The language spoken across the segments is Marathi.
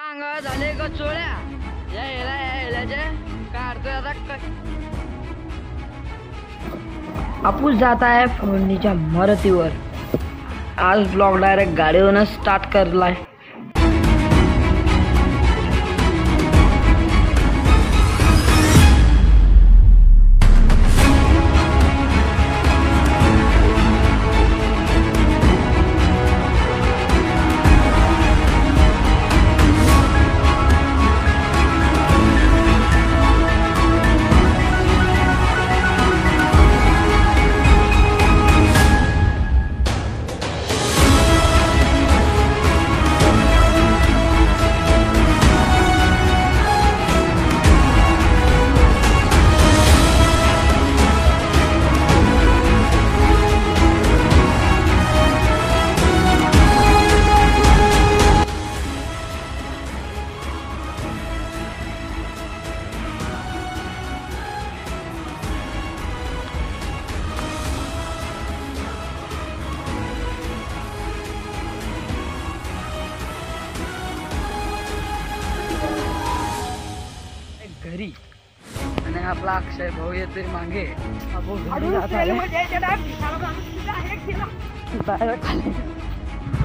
अंग झाले ग चोळ्या यायला काढतोय आता आपूस जात आहे फोडणीच्या मरतीवर। आज ब्लॉग डायरेक्ट गाडीवरूनच स्टार्ट करलाय। घरी आणि आपला अक्षय भाऊ येतोय मागे।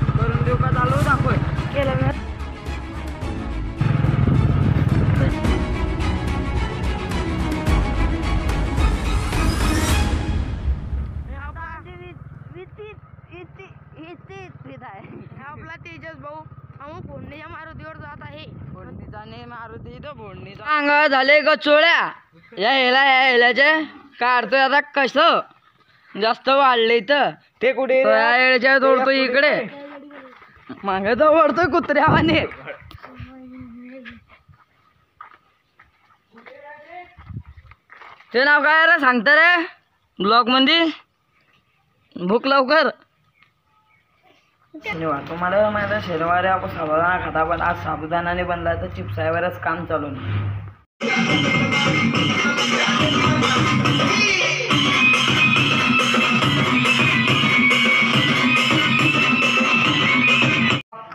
करून देऊ का? चालू दाखव केलं आपला तेजस भाऊ आम्ही फोडणीच्या मारुतीवर जात आहे। फोडणीचा ने मारुती तो फोडणीचा अंग झाले ग चोळ्या यायलाचे काढतोय आता कसं जास्त वाढले तर ते कुठे यायच्या तोडतो इकडे मागे तो ओढतोय कुत्र्यावाने। ते नाव काय रे सांगता रे ब्लॉग मध्ये भूक लवकर शनिवार। तुम्हाला माहिती आहे शनिवारी आपण साबुदाणा खाता पण आज साबुदाणाने बनला तर चिप्सावरच काम चालू नाही।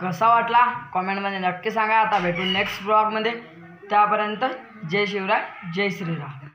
कसा वाटला कमेंटमध्ये नक्की सांगा। आता भेटू नेक्स्ट ब्लॉगमध्ये, त्यापर्यंत जय शिवराय जय श्रीराम।